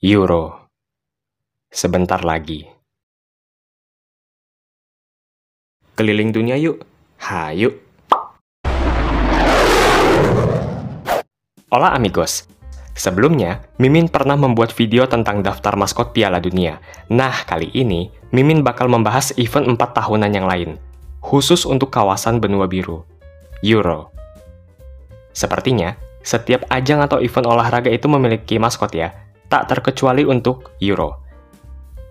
Euro. Sebentar lagi. Keliling dunia yuk. Hayu. Hola amigos. Sebelumnya, Mimin pernah membuat video tentang daftar maskot Piala Dunia. Nah, kali ini, Mimin bakal membahas event 4 tahunan yang lain, khusus untuk kawasan benua biru, Euro. Sepertinya, setiap ajang atau event olahraga itu memiliki maskot ya, tak terkecuali untuk Euro.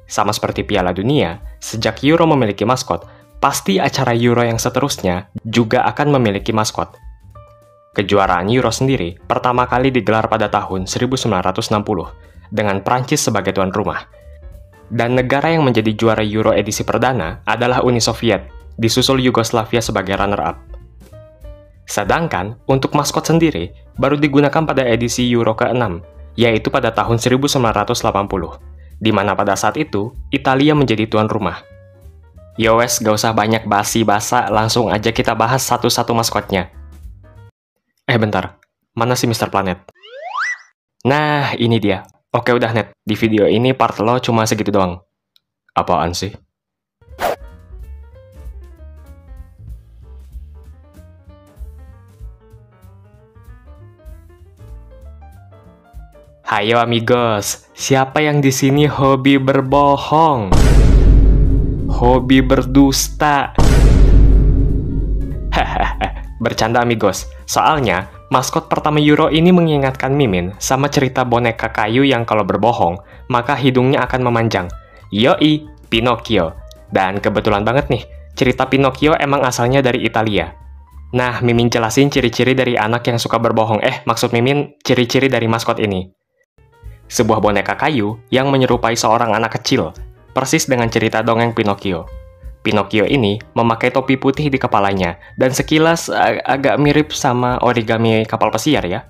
Sama seperti Piala Dunia, sejak Euro memiliki maskot, pasti acara Euro yang seterusnya juga akan memiliki maskot. Kejuaraan Euro sendiri pertama kali digelar pada tahun 1960 dengan Prancis sebagai tuan rumah. Dan negara yang menjadi juara Euro edisi perdana adalah Uni Soviet, disusul Yugoslavia sebagai runner-up. Sedangkan untuk maskot sendiri baru digunakan pada edisi Euro ke-6, yaitu pada tahun 1980, di mana pada saat itu Italia menjadi tuan rumah. Yowes, gak usah banyak basi-basa, langsung aja kita bahas satu-satu maskotnya. Bentar, mana si Mr. Planet? Nah, ini dia. Oke udah net, di video ini part lo cuma segitu doang. Apaan sih? Hayo amigos, siapa yang di sini hobi berbohong? Hobi berdusta. Hahaha, bercanda amigos. Soalnya, maskot pertama Euro ini mengingatkan Mimin sama cerita boneka kayu yang kalau berbohong, maka hidungnya akan memanjang. Yoi, Pinocchio. Dan kebetulan banget nih, cerita Pinocchio emang asalnya dari Italia. Nah, Mimin jelasin ciri-ciri dari anak yang suka berbohong. Maksud Mimin, ciri-ciri dari maskot ini. Sebuah boneka kayu yang menyerupai seorang anak kecil, persis dengan cerita dongeng Pinocchio. Pinocchio ini memakai topi putih di kepalanya, dan sekilas agak mirip sama origami kapal pesiar ya.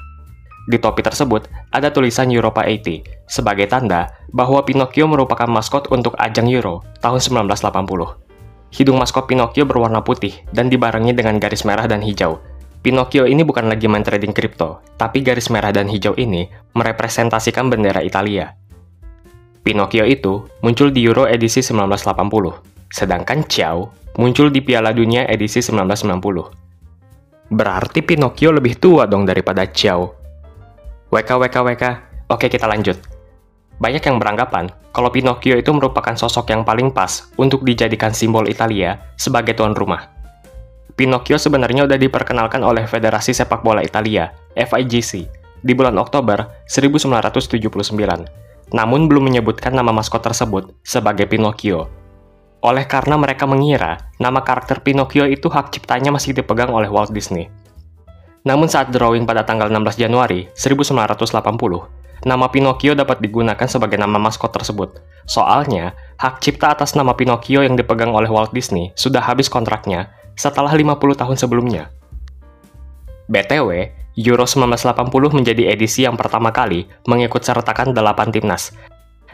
Di topi tersebut ada tulisan Europa 80, sebagai tanda bahwa Pinocchio merupakan maskot untuk ajang Euro tahun 1980. Hidung maskot Pinocchio berwarna putih dan dibarengi dengan garis merah dan hijau. Pinocchio ini bukan lagi main trading kripto, tapi garis merah dan hijau ini merepresentasikan bendera Italia. Pinocchio itu muncul di Euro edisi 1980, sedangkan Ciao muncul di Piala Dunia edisi 1990. Berarti Pinocchio lebih tua dong daripada Ciao. WK. Oke, kita lanjut. Banyak yang beranggapan kalau Pinocchio itu merupakan sosok yang paling pas untuk dijadikan simbol Italia sebagai tuan rumah. Pinocchio sebenarnya udah diperkenalkan oleh Federasi Sepak Bola Italia, FIGC, di bulan Oktober 1979. Namun belum menyebutkan nama maskot tersebut sebagai Pinocchio. Oleh karena mereka mengira nama karakter Pinocchio itu hak ciptanya masih dipegang oleh Walt Disney. Namun saat drawing pada tanggal 16 Januari 1980, nama Pinocchio dapat digunakan sebagai nama maskot tersebut. Soalnya, hak cipta atas nama Pinocchio yang dipegang oleh Walt Disney sudah habis kontraknya setelah 50 tahun sebelumnya. BTW, Euro 1980 menjadi edisi yang pertama kali mengikut sertakan 8 timnas.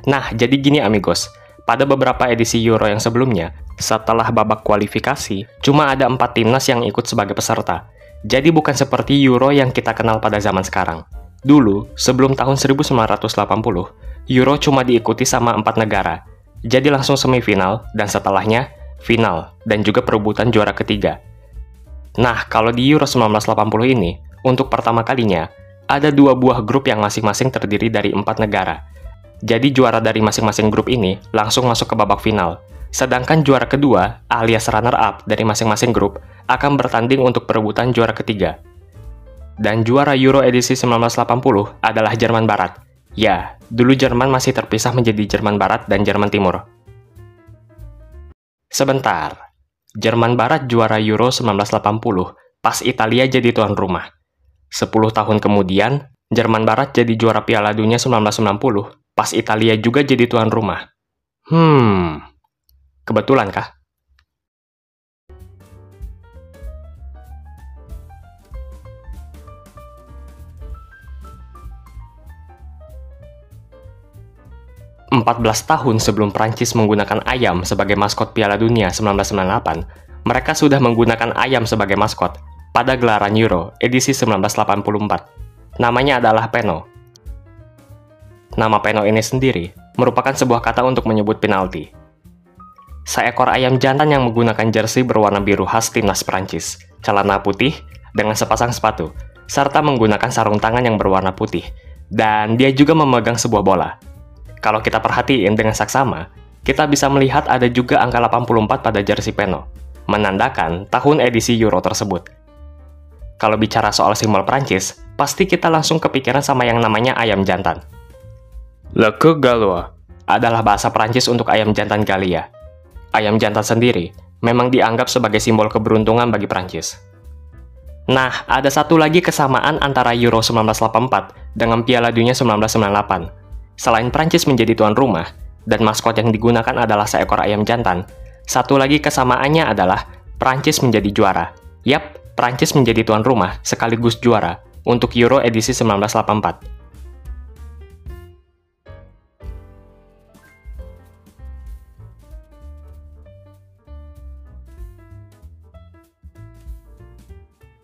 Nah, jadi gini amigos, pada beberapa edisi Euro yang sebelumnya, setelah babak kualifikasi, cuma ada 4 timnas yang ikut sebagai peserta. Jadi bukan seperti Euro yang kita kenal pada zaman sekarang. Dulu, sebelum tahun 1980, Euro cuma diikuti sama 4 negara. Jadi langsung semifinal, dan setelahnya, final, dan juga perebutan juara ketiga. Nah, kalau di Euro 1980 ini, untuk pertama kalinya, ada 2 buah grup yang masing-masing terdiri dari 4 negara. Jadi juara dari masing-masing grup ini langsung masuk ke babak final. Sedangkan juara kedua, alias runner-up dari masing-masing grup, akan bertanding untuk perebutan juara ketiga. Dan juara Euro edisi 1980 adalah Jerman Barat. Ya, dulu Jerman masih terpisah menjadi Jerman Barat dan Jerman Timur. Sebentar, Jerman Barat juara Euro 1980 pas Italia jadi tuan rumah. 10 tahun kemudian, Jerman Barat jadi juara Piala Dunia 1990 pas Italia juga jadi tuan rumah. Kebetulan kah? Empat 14 tahun sebelum Prancis menggunakan ayam sebagai maskot Piala Dunia 1998, mereka sudah menggunakan ayam sebagai maskot pada gelaran Euro edisi 1984. Namanya adalah Peno. Nama peno ini sendiri merupakan sebuah kata untuk menyebut penalti. Seekor ayam jantan yang menggunakan jersey berwarna biru khas timnas Prancis, celana putih dengan sepasang sepatu, serta menggunakan sarung tangan yang berwarna putih, dan dia juga memegang sebuah bola. Kalau kita perhatiin dengan saksama, kita bisa melihat ada juga angka 84 pada jersey peno, menandakan tahun edisi Euro tersebut. Kalau bicara soal simbol Prancis, pasti kita langsung kepikiran sama yang namanya ayam jantan. Le Coq Gallois adalah bahasa Prancis untuk ayam jantan Galia. Ayam jantan sendiri memang dianggap sebagai simbol keberuntungan bagi Prancis. Nah, ada satu lagi kesamaan antara Euro 1984 dengan Piala Dunia 1998. Selain Prancis menjadi tuan rumah, dan maskot yang digunakan adalah seekor ayam jantan, satu lagi kesamaannya adalah Prancis menjadi juara. Yap, Prancis menjadi tuan rumah sekaligus juara untuk Euro edisi 1984.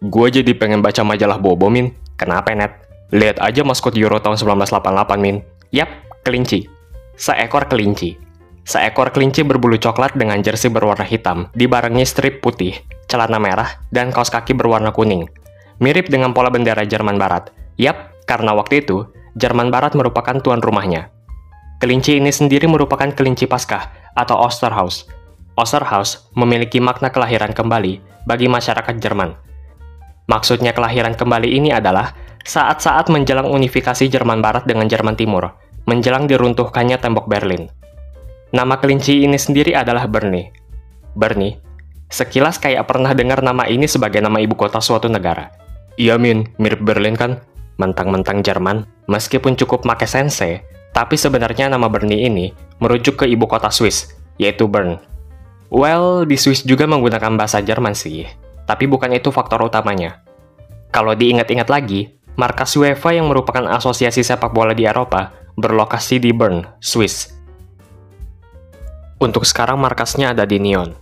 Gua jadi pengen baca majalah Bobo, Min. Kenapa, Net? Lihat aja maskot Euro tahun 1988, Min. Yap, kelinci. Seekor kelinci. Seekor kelinci berbulu coklat dengan jersey berwarna hitam, dibarengi strip putih, celana merah, dan kaos kaki berwarna kuning. Mirip dengan pola bendera Jerman Barat. Yap, karena waktu itu, Jerman Barat merupakan tuan rumahnya. Kelinci ini sendiri merupakan kelinci Paskah atau Osterhaus. Osterhaus memiliki makna kelahiran kembali bagi masyarakat Jerman. Maksudnya kelahiran kembali ini adalah saat-saat menjelang unifikasi Jerman Barat dengan Jerman Timur, menjelang diruntuhkannya tembok Berlin. Nama kelinci ini sendiri adalah Bernie. Bernie, sekilas kayak pernah dengar nama ini sebagai nama ibu kota suatu negara. Iya, Min, mirip Berlin kan? Mentang-mentang Jerman, meskipun cukup make sense, tapi sebenarnya nama Bernie ini merujuk ke ibu kota Swiss, yaitu Bern. Well, di Swiss juga menggunakan bahasa Jerman sih. Tapi bukan itu faktor utamanya. Kalau diingat-ingat lagi, markas UEFA yang merupakan asosiasi sepak bola di Eropa berlokasi di Bern, Swiss. Untuk sekarang markasnya ada di Nyon.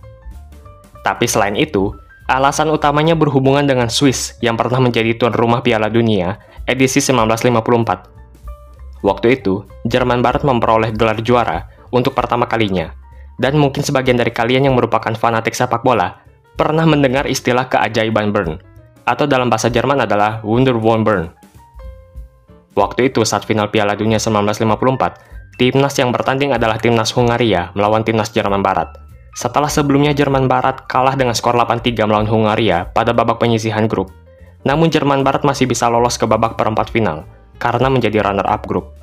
Tapi selain itu, alasan utamanya berhubungan dengan Swiss yang pernah menjadi tuan rumah Piala Dunia edisi 1954. Waktu itu, Jerman Barat memperoleh gelar juara untuk pertama kalinya. Dan mungkin sebagian dari kalian yang merupakan fanatik sepak bola pernah mendengar istilah keajaiban Bern, atau dalam bahasa Jerman adalah Wunder von Bern. Waktu itu saat final Piala Dunia 1954, timnas yang bertanding adalah timnas Hungaria melawan timnas Jerman Barat. Setelah sebelumnya Jerman Barat kalah dengan skor 8-3 melawan Hungaria pada babak penyisihan grup. Namun Jerman Barat masih bisa lolos ke babak perempat final, karena menjadi runner-up grup.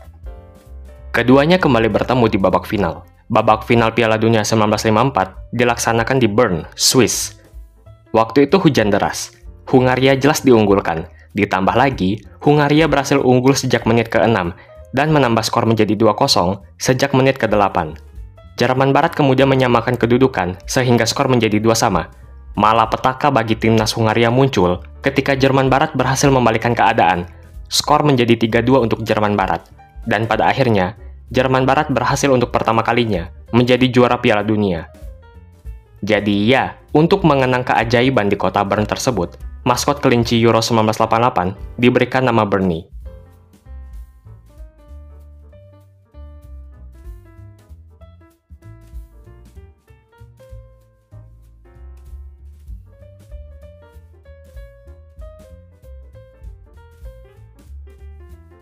Keduanya kembali bertemu di babak final. Babak final Piala Dunia 1954 dilaksanakan di Bern, Swiss. Waktu itu hujan deras. Hungaria jelas diunggulkan. Ditambah lagi, Hungaria berhasil unggul sejak menit ke-6 dan menambah skor menjadi 2-0 sejak menit ke-8. Jerman Barat kemudian menyamakan kedudukan sehingga skor menjadi 2-2. Malapetaka bagi timnas Hungaria muncul ketika Jerman Barat berhasil membalikkan keadaan. Skor menjadi 3-2 untuk Jerman Barat. Dan pada akhirnya, Jerman Barat berhasil untuk pertama kalinya menjadi juara Piala Dunia. Jadi ya, untuk mengenang keajaiban di kota Bern tersebut, maskot kelinci Euro 1988 diberikan nama Bernie.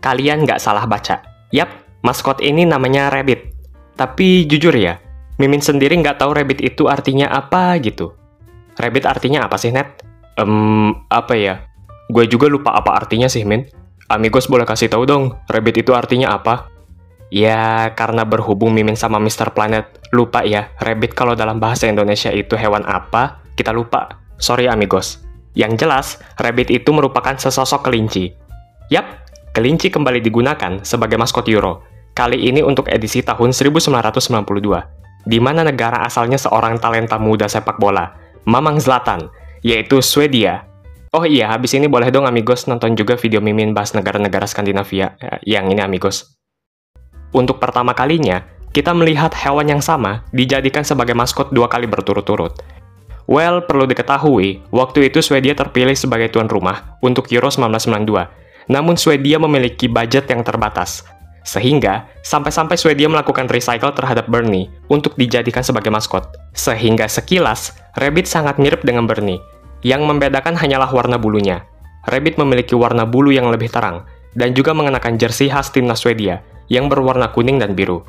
Kalian nggak salah baca. Yap, maskot ini namanya Rabbit. Tapi jujur ya, Mimin sendiri nggak tahu rabbit itu artinya apa gitu. Rabbit artinya apa sih, Net? Apa ya? Gue juga lupa apa artinya sih, Min. Amigos boleh kasih tahu dong, rabbit itu artinya apa? Ya, karena berhubung Mimin sama Mr. Planet lupa ya, rabbit kalau dalam bahasa Indonesia itu hewan apa, kita lupa. Sorry, amigos. Yang jelas, rabbit itu merupakan sesosok kelinci. Yap, kelinci kembali digunakan sebagai maskot Euro. Kali ini untuk edisi tahun 1992. Di mana negara asalnya seorang talenta muda sepak bola, Mamang Zlatan, yaitu Swedia. Oh iya, habis ini boleh dong amigos nonton juga video Mimin bahas negara-negara Skandinavia. Yang ini amigos. Untuk pertama kalinya, kita melihat hewan yang sama dijadikan sebagai maskot 2 kali berturut-turut. Well, perlu diketahui, waktu itu Swedia terpilih sebagai tuan rumah untuk Euro 1992. Namun Swedia memiliki budget yang terbatas. Sehingga, sampai-sampai Swedia melakukan recycle terhadap Bernie untuk dijadikan sebagai maskot. Sehingga sekilas, Rabbit sangat mirip dengan Bernie. Yang membedakan hanyalah warna bulunya. Rabbit memiliki warna bulu yang lebih terang, dan juga mengenakan jersey khas timnas Swedia, yang berwarna kuning dan biru.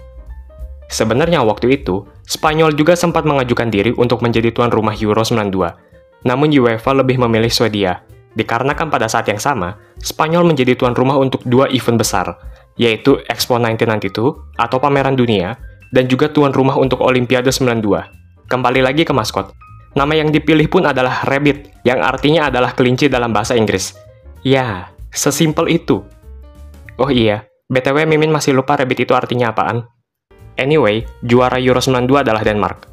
Sebenarnya waktu itu, Spanyol juga sempat mengajukan diri untuk menjadi tuan rumah Euro 92. Namun UEFA lebih memilih Swedia, dikarenakan pada saat yang sama, Spanyol menjadi tuan rumah untuk 2 event besar, yaitu Expo 1992 atau pameran dunia, dan juga tuan rumah untuk Olimpiade 92. Kembali lagi ke maskot. Nama yang dipilih pun adalah Rabbit, yang artinya adalah kelinci dalam bahasa Inggris. Ya, sesimpel itu. Oh iya, BTW Mimin masih lupa Rabbit itu artinya apaan. Anyway, juara Euro 92 adalah Denmark.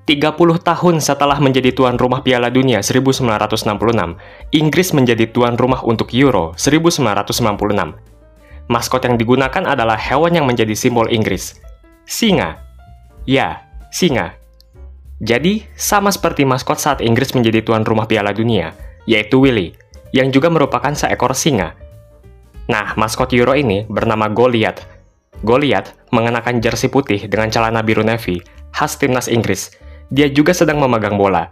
30 tahun setelah menjadi tuan rumah Piala Dunia 1966, Inggris menjadi tuan rumah untuk Euro 1996. Maskot yang digunakan adalah hewan yang menjadi simbol Inggris. Singa. Ya, singa. Jadi, sama seperti maskot saat Inggris menjadi tuan rumah Piala Dunia, yaitu Willy, yang juga merupakan seekor singa. Nah, maskot Euro ini bernama Goliath. Goliath mengenakan jersey putih dengan celana biru navy, khas timnas Inggris. Dia juga sedang memegang bola.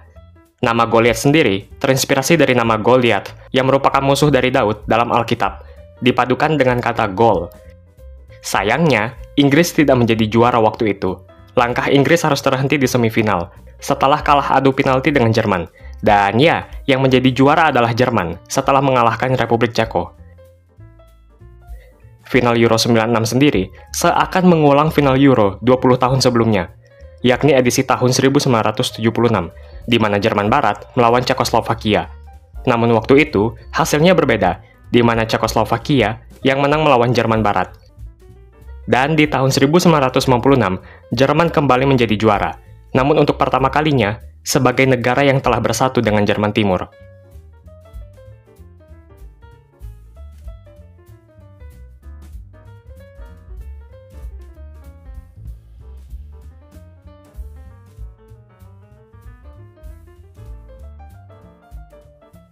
Nama Goliath sendiri terinspirasi dari nama Goliath yang merupakan musuh dari Daud dalam Alkitab, dipadukan dengan kata gol. Sayangnya, Inggris tidak menjadi juara waktu itu. Langkah Inggris harus terhenti di semifinal, setelah kalah adu penalti dengan Jerman. Dan ya, yang menjadi juara adalah Jerman, setelah mengalahkan Republik Ceko. Final Euro 96 sendiri seakan mengulang final Euro 20 tahun sebelumnya, yakni edisi tahun 1976, di mana Jerman Barat melawan Cekoslovakia. Namun waktu itu, hasilnya berbeda, di mana Cekoslovakia yang menang melawan Jerman Barat. Dan di tahun 1996, Jerman kembali menjadi juara, namun untuk pertama kalinya, sebagai negara yang telah bersatu dengan Jerman Timur.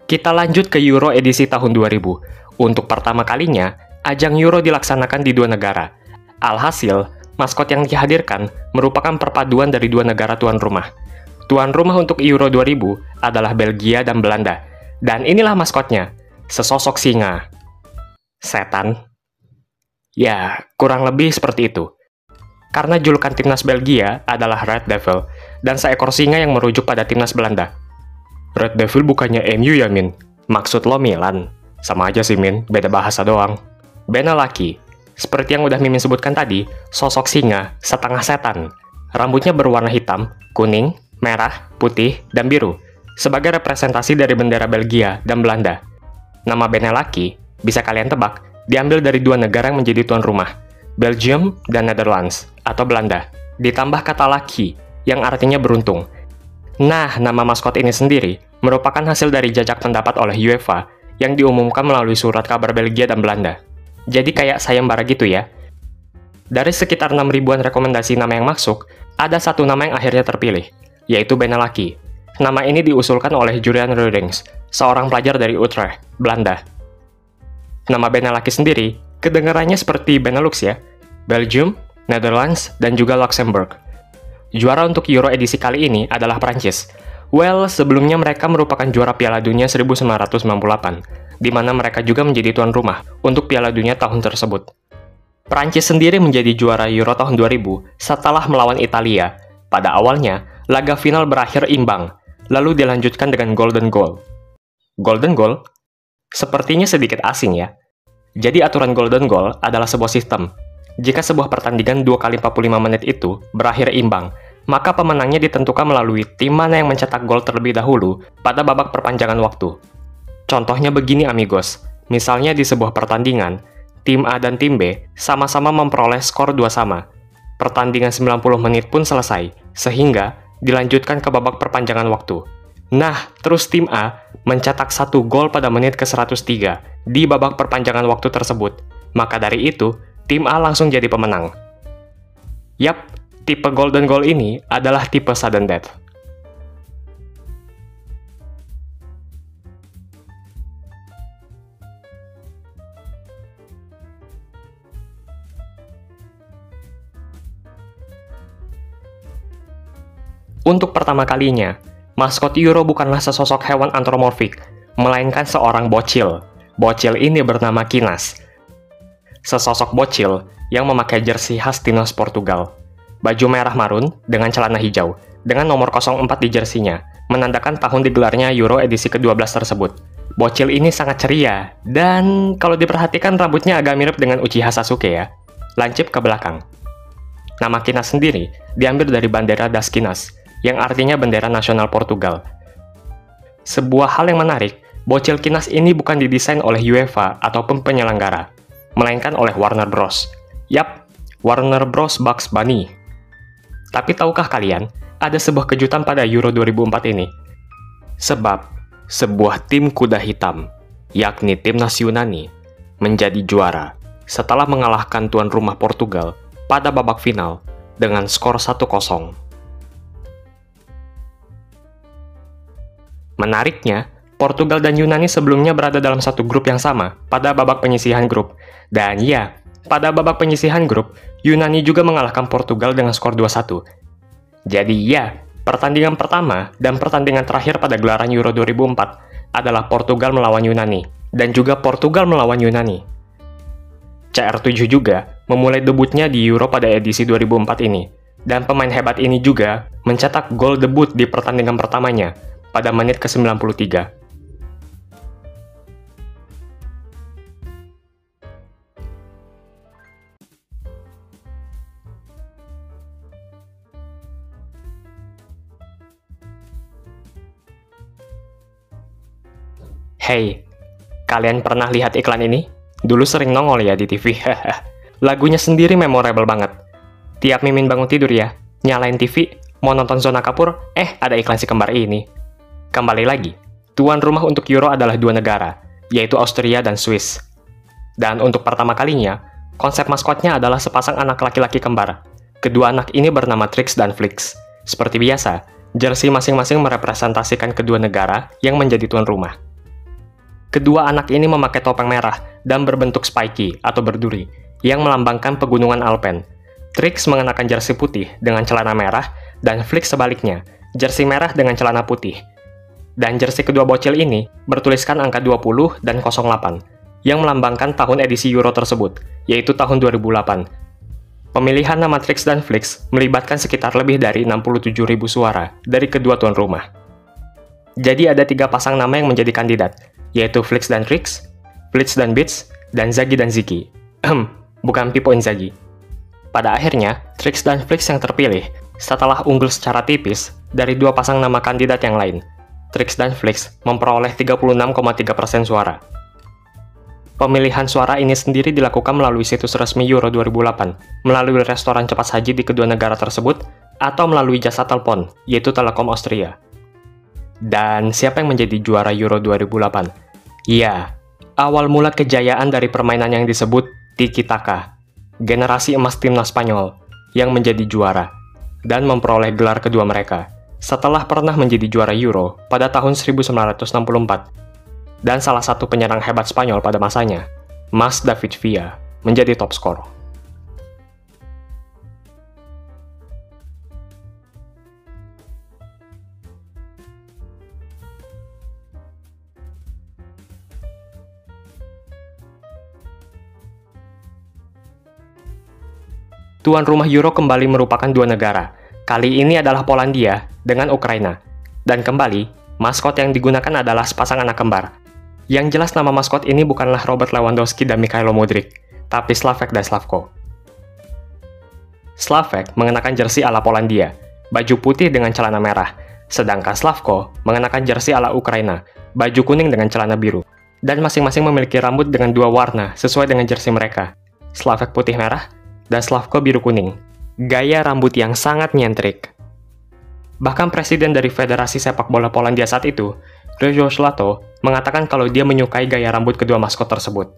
Kita lanjut ke Euro edisi tahun 2000. Untuk pertama kalinya, ajang Euro dilaksanakan di 2 negara. Alhasil, maskot yang dihadirkan merupakan perpaduan dari 2 negara tuan rumah. Tuan rumah untuk Euro 2000 adalah Belgia dan Belanda. Dan inilah maskotnya, sesosok singa. Setan? Ya, kurang lebih seperti itu. Karena julukan timnas Belgia adalah Red Devil, dan seekor singa yang merujuk pada timnas Belanda. Red Devil bukannya MU ya, Min? Maksud lo Milan? Sama aja sih, Min. Beda bahasa doang. Benelaki. Seperti yang udah Mimin sebutkan tadi, sosok singa, setengah setan. Rambutnya berwarna hitam, kuning, merah, putih, dan biru. Sebagai representasi dari bendera Belgia dan Belanda. Nama Benelaki, bisa kalian tebak, diambil dari 2 negara yang menjadi tuan rumah. Belgium dan Netherlands, atau Belanda. Ditambah kata laki, yang artinya beruntung. Nah, nama maskot ini sendiri merupakan hasil dari jajak pendapat oleh UEFA yang diumumkan melalui surat kabar Belgia dan Belanda. Jadi kayak sayembara gitu ya. Dari sekitar 6 ribuan rekomendasi nama yang masuk, ada satu nama yang akhirnya terpilih, yaitu Benelaki. Nama ini diusulkan oleh Julian Reudings, seorang pelajar dari Utrecht, Belanda. Nama Benelaki sendiri kedengarannya seperti Benelux ya, Belgium, Netherlands, dan juga Luxembourg. Juara untuk Euro edisi kali ini adalah Prancis. Well, sebelumnya mereka merupakan juara Piala Dunia 1998, di mana mereka juga menjadi tuan rumah untuk Piala Dunia tahun tersebut. Prancis sendiri menjadi juara Euro tahun 2000 setelah melawan Italia. Pada awalnya, laga final berakhir imbang, lalu dilanjutkan dengan Golden Goal. Golden Goal? Sepertinya sedikit asing ya. Jadi aturan Golden Goal adalah sebuah sistem. Jika sebuah pertandingan 2 kali 45 menit itu berakhir imbang, maka pemenangnya ditentukan melalui tim mana yang mencetak gol terlebih dahulu pada babak perpanjangan waktu. Contohnya begini amigos, misalnya di sebuah pertandingan, tim A dan tim B sama-sama memperoleh skor 2 sama. Pertandingan 90 menit pun selesai, sehingga dilanjutkan ke babak perpanjangan waktu. Nah, terus tim A mencetak 1 gol pada menit ke-103 di babak perpanjangan waktu tersebut. Maka dari itu, tim A langsung jadi pemenang. Yap, tipe golden goal ini adalah tipe sudden death. Untuk pertama kalinya, maskot Euro bukanlah sesosok hewan antropomorfik, melainkan seorang bocil. Bocil ini bernama Kinas. Sesosok bocil yang memakai jersey khas timnas Portugal. Baju merah marun dengan celana hijau, dengan nomor 04 di jersinya, menandakan tahun digelarnya Euro edisi ke-12 tersebut. Bocil ini sangat ceria, dan kalau diperhatikan rambutnya agak mirip dengan Uchiha Sasuke ya. Lancip ke belakang. Nama Kinas sendiri diambil dari bandera das Kinas, yang artinya bendera nasional Portugal. Sebuah hal yang menarik, bocil Kinas ini bukan didesain oleh UEFA ataupun penyelenggara, melainkan oleh Warner Bros. Yap, Warner Bros. Bugs Bunny. Tapi tahukah kalian, ada sebuah kejutan pada Euro 2004 ini? Sebab, sebuah tim kuda hitam, yakni timnas Yunani, menjadi juara setelah mengalahkan tuan rumah Portugal pada babak final dengan skor 1-0. Menariknya, Portugal dan Yunani sebelumnya berada dalam satu grup yang sama pada babak penyisihan grup. Dan ya, pada babak penyisihan grup, Yunani juga mengalahkan Portugal dengan skor 2-1. Jadi ya, pertandingan pertama dan pertandingan terakhir pada gelaran Euro 2004 adalah Portugal melawan Yunani, dan juga Portugal melawan Yunani. CR7 juga memulai debutnya di Euro pada edisi 2004 ini, dan pemain hebat ini juga mencetak gol debut di pertandingan pertamanya pada menit ke-93. Hey, kalian pernah lihat iklan ini? Dulu sering nongol ya di TV. Lagunya sendiri memorable banget. Tiap Mimin bangun tidur ya, nyalain TV, mau nonton Zona Kapur, ada iklan si kembar ini. Kembali lagi, tuan rumah untuk Euro adalah dua negara, yaitu Austria dan Swiss. Dan untuk pertama kalinya, konsep maskotnya adalah sepasang anak laki-laki kembar. Kedua anak ini bernama Trix dan Flix. Seperti biasa, jersey masing-masing merepresentasikan kedua negara yang menjadi tuan rumah. Kedua anak ini memakai topeng merah dan berbentuk spiky atau berduri, yang melambangkan pegunungan Alpen. Trix mengenakan jersey putih dengan celana merah, dan Flix sebaliknya, jersey merah dengan celana putih. Dan jersey kedua bocil ini bertuliskan angka 20 dan 08, yang melambangkan tahun edisi Euro tersebut, yaitu tahun 2008. Pemilihan nama Trix dan Flix melibatkan sekitar lebih dari 67.000 suara dari kedua tuan rumah. Jadi ada 3 pasang nama yang menjadi kandidat, yaitu Flix dan Trix, Flix dan Beats, dan Zaggy dan Ziki. Bukan Pipo Inzaghi. Pada akhirnya, Trix dan Flix yang terpilih setelah unggul secara tipis dari 2 pasang nama kandidat yang lain. Trix dan Flix memperoleh 36,3% suara. Pemilihan suara ini sendiri dilakukan melalui situs resmi Euro 2008, melalui restoran cepat saji di kedua negara tersebut, atau melalui jasa telepon, yaitu Telekom Austria. Dan siapa yang menjadi juara Euro 2008? Ya, awal mula kejayaan dari permainan yang disebut Tiki Taka, generasi emas timnas Spanyol, yang menjadi juara, dan memperoleh gelar kedua mereka, setelah pernah menjadi juara Euro pada tahun 1964, dan salah satu penyerang hebat Spanyol pada masanya, Mas David Villa, menjadi top skor. Tuan rumah Euro kembali merupakan 2 negara. Kali ini adalah Polandia dengan Ukraina. Dan kembali, maskot yang digunakan adalah sepasang anak kembar. Yang jelas nama maskot ini bukanlah Robert Lewandowski dan Mikhailo Mudryk, tapi Slavek dan Slavko. Slavek mengenakan jersey ala Polandia, baju putih dengan celana merah, sedangkan Slavko mengenakan jersey ala Ukraina, baju kuning dengan celana biru. Dan masing-masing memiliki rambut dengan 2 warna sesuai dengan jersey mereka. Slavek putih merah, dan Slavko biru kuning. Gaya rambut yang sangat nyentrik. Bahkan presiden dari Federasi Sepak Bola Polandia saat itu, Grzegorz Lato, mengatakan kalau dia menyukai gaya rambut kedua maskot tersebut.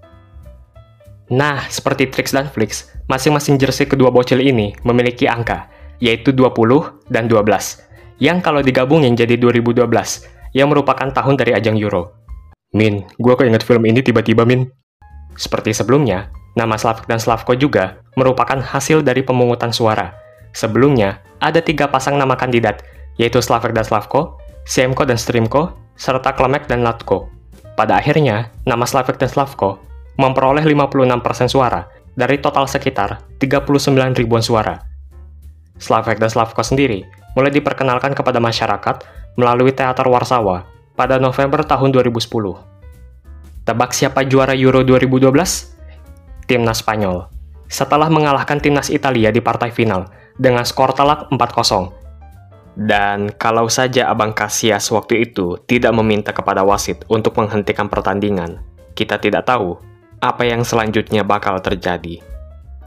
Nah, seperti Trix dan Flix, masing-masing jersey kedua bocil ini memiliki angka, yaitu 20 dan 12, yang kalau digabungin jadi 2012, yang merupakan tahun dari ajang Euro. Min, gua keinget film ini tiba-tiba, Min. Seperti sebelumnya, nama Slavik dan Slavko juga merupakan hasil dari pemungutan suara. Sebelumnya, ada 3 pasang nama kandidat, yaitu Slavik dan Slavko, Siemko dan Strimko, serta Klemek dan Latko. Pada akhirnya, nama Slavik dan Slavko memperoleh 56% suara dari total sekitar 39 ribuan suara. Slavik dan Slavko sendiri mulai diperkenalkan kepada masyarakat melalui teater Warsawa pada November tahun 2010. Tebak siapa juara Euro 2012? Timnas Spanyol. Setelah mengalahkan timnas Italia di partai final dengan skor telak 4-0. Dan kalau saja Abang Casillas waktu itu tidak meminta kepada wasit untuk menghentikan pertandingan, kita tidak tahu apa yang selanjutnya bakal terjadi.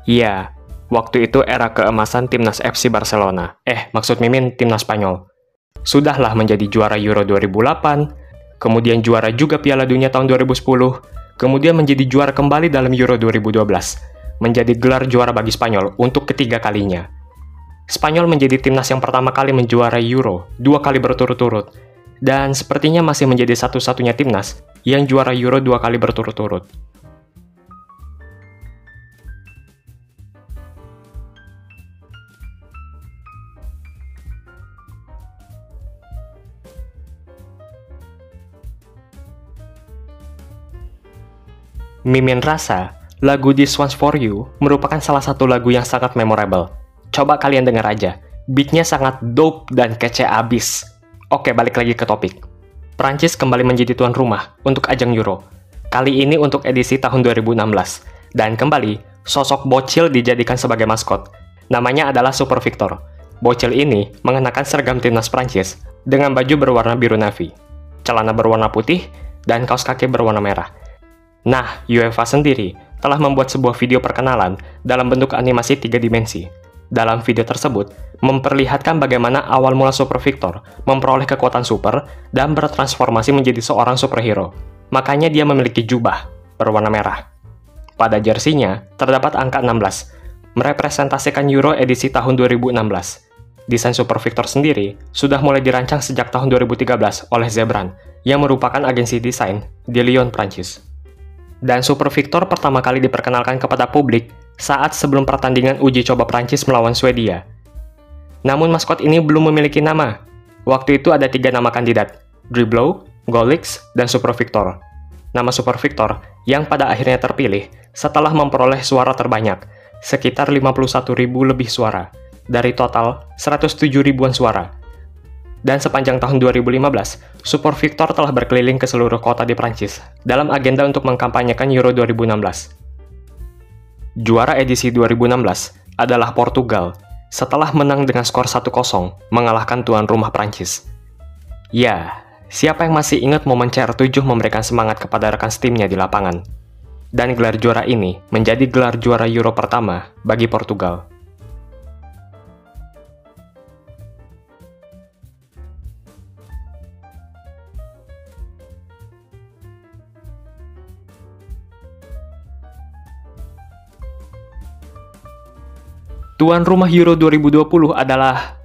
Ya, waktu itu era keemasan timnas FC Barcelona. Maksud Mimin timnas Spanyol. Sudahlah menjadi juara Euro 2008, kemudian juara juga Piala Dunia tahun 2010, kemudian menjadi juara kembali dalam Euro 2012, menjadi gelar juara bagi Spanyol untuk ketiga kalinya. Spanyol menjadi timnas yang pertama kali menjuarai Euro 2 kali berturut-turut, dan sepertinya masih menjadi satu-satunya timnas yang juara Euro 2 kali berturut-turut. Mimin rasa, lagu This One's For You merupakan salah satu lagu yang sangat memorable. Coba kalian dengar aja, beatnya sangat dope dan kece abis. Oke, balik lagi ke topik. Prancis kembali menjadi tuan rumah untuk ajang Euro. Kali ini untuk edisi tahun 2016. Dan kembali, sosok bocil dijadikan sebagai maskot. Namanya adalah Super Victor. Bocil ini mengenakan seragam timnas Prancis dengan baju berwarna biru navy, celana berwarna putih, dan kaos kaki berwarna merah. Nah, UEFA sendiri telah membuat sebuah video perkenalan dalam bentuk animasi 3 dimensi. Dalam video tersebut, memperlihatkan bagaimana awal mula Super Victor memperoleh kekuatan super dan bertransformasi menjadi seorang superhero. Makanya dia memiliki jubah berwarna merah. Pada jersinya, terdapat angka 16, merepresentasikan Euro edisi tahun 2016. Desain Super Victor sendiri sudah mulai dirancang sejak tahun 2013 oleh Zebran, yang merupakan agensi desain di Lyon, Prancis. Dan Super Victor pertama kali diperkenalkan kepada publik saat sebelum pertandingan uji coba Prancis melawan Swedia. Namun maskot ini belum memiliki nama. Waktu itu ada 3 nama kandidat, Dribblo, Golix, dan Super Victor. Nama Super Victor yang pada akhirnya terpilih setelah memperoleh suara terbanyak, sekitar 51.000 lebih suara, dari total 107 ribuan suara. Dan sepanjang tahun 2015, Super Victor telah berkeliling ke seluruh kota di Prancis dalam agenda untuk mengkampanyekan Euro 2016. Juara edisi 2016 adalah Portugal, setelah menang dengan skor 1-0 mengalahkan tuan rumah Prancis. Ya, siapa yang masih ingat momen CR7 memberikan semangat kepada rekan setimnya di lapangan? Dan gelar juara ini menjadi gelar juara Euro pertama bagi Portugal. Tuan rumah Euro 2020 adalah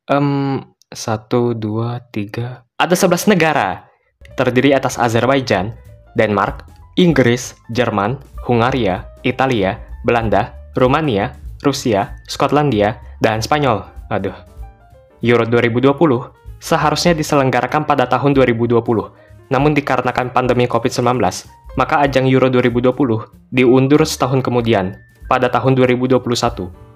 1, 2, 3. Ada 11 negara. Terdiri atas Azerbaijan, Denmark, Inggris, Jerman, Hungaria, Italia, Belanda, Rumania, Rusia, Skotlandia, dan Spanyol. Euro 2020 seharusnya diselenggarakan pada tahun 2020. Namun dikarenakan pandemi COVID-19, maka ajang Euro 2020 diundur setahun kemudian, pada tahun 2021.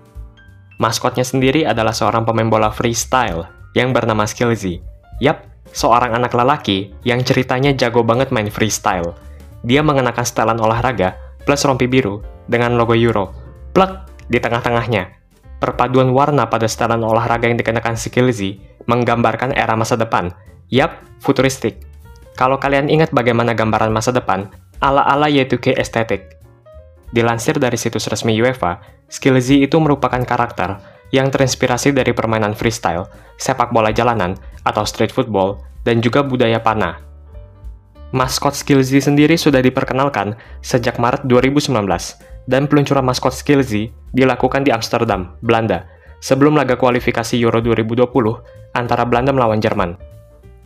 Maskotnya sendiri adalah seorang pemain bola freestyle yang bernama Skilzy. Yap, seorang anak lelaki yang ceritanya jago banget main freestyle. Dia mengenakan setelan olahraga plus rompi biru dengan logo Euro. Plek di tengah-tengahnya. Perpaduan warna pada setelan olahraga yang dikenakan Skilzy menggambarkan era masa depan. Yap, futuristik. Kalau kalian ingat bagaimana gambaran masa depan, ala-ala Y2K estetik. Dilansir dari situs resmi UEFA, Skilzy itu merupakan karakter yang terinspirasi dari permainan freestyle, sepak bola jalanan, atau street football, dan juga budaya panah. Maskot Skilzy sendiri sudah diperkenalkan sejak Maret 2019, dan peluncuran maskot Skilzy dilakukan di Amsterdam, Belanda, sebelum laga kualifikasi Euro 2020 antara Belanda melawan Jerman.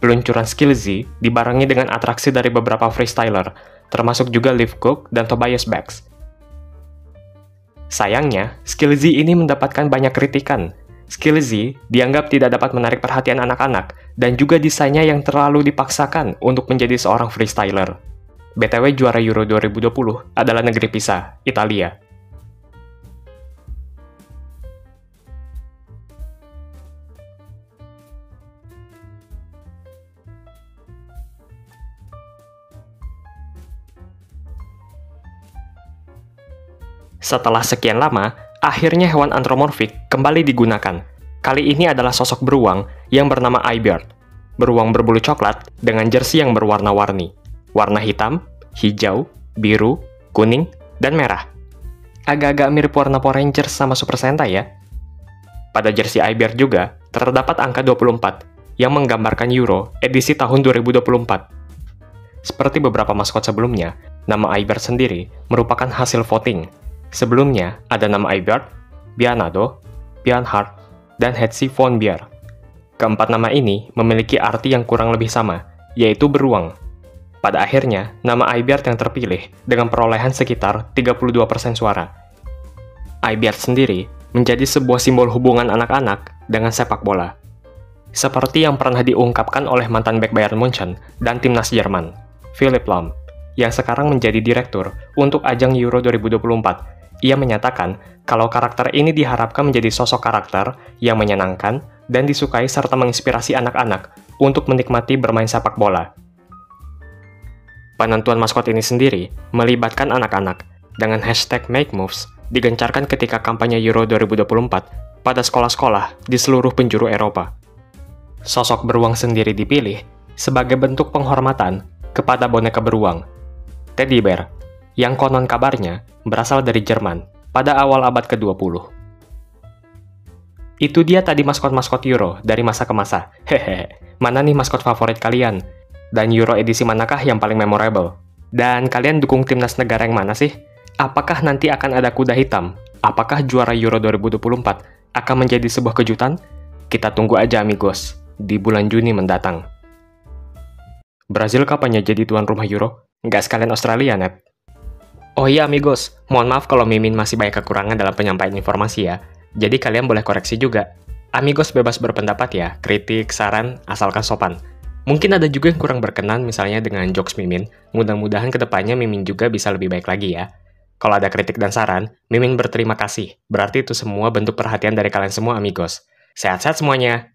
Peluncuran Skilzy dibarengi dengan atraksi dari beberapa freestyler, termasuk juga Liv Cook dan Tobias Bax. Sayangnya, Skilzy ini mendapatkan banyak kritikan. Skilzy dianggap tidak dapat menarik perhatian anak-anak dan juga desainnya yang terlalu dipaksakan untuk menjadi seorang freestyler. BTW juara Euro 2020 adalah negeri pisah, Italia. Setelah sekian lama, akhirnya hewan antropomorfik kembali digunakan. Kali ini adalah sosok beruang yang bernama iBird. Beruang berbulu coklat dengan jersey yang berwarna-warni. Warna hitam, hijau, biru, kuning, dan merah. Agak-agak mirip warna Power Rangers sama Super Sentai ya. Pada jersey iBird juga terdapat angka 24 yang menggambarkan Euro edisi tahun 2024. Seperti beberapa maskot sebelumnya, nama iBird sendiri merupakan hasil voting. Sebelumnya ada nama iBird, Bernardo, Bernhard, dan Hetzi von Bier. Keempat nama ini memiliki arti yang kurang lebih sama, yaitu beruang. Pada akhirnya, nama iBird yang terpilih dengan perolehan sekitar 32% suara. iBird sendiri menjadi sebuah simbol hubungan anak-anak dengan sepak bola. Seperti yang pernah diungkapkan oleh mantan bek Bayern Munchen dan timnas Jerman, Philipp Lahm, yang sekarang menjadi direktur untuk ajang Euro 2024. Ia menyatakan kalau karakter ini diharapkan menjadi sosok karakter yang menyenangkan dan disukai serta menginspirasi anak-anak untuk menikmati bermain sepak bola. Penentuan maskot ini sendiri melibatkan anak-anak dengan hashtag #MakeMoves digencarkan ketika kampanye Euro 2024 pada sekolah-sekolah di seluruh penjuru Eropa. Sosok beruang sendiri dipilih sebagai bentuk penghormatan kepada boneka beruang, Teddy Bear, yang konon kabarnya berasal dari Jerman pada awal abad ke-20. Itu dia tadi maskot-maskot Euro dari masa ke masa. Hehehe, mana nih maskot favorit kalian? Dan Euro edisi manakah yang paling memorable? Dan kalian dukung timnas negara yang mana sih? Apakah nanti akan ada kuda hitam? Apakah juara Euro 2024 akan menjadi sebuah kejutan? Kita tunggu aja amigos, di bulan Juni mendatang. Brazil kapannya jadi tuan rumah Euro? Nggak sekalian Australia, Net? Oh iya amigos, mohon maaf kalau Mimin masih banyak kekurangan dalam penyampaian informasi ya. Jadi kalian boleh koreksi juga. Amigos bebas berpendapat ya, kritik, saran, asalkan sopan. Mungkin ada juga yang kurang berkenan misalnya dengan jokes Mimin. Mudah-mudahan kedepannya Mimin juga bisa lebih baik lagi ya. Kalau ada kritik dan saran, Mimin berterima kasih. Berarti itu semua bentuk perhatian dari kalian semua amigos. Sehat-sehat semuanya.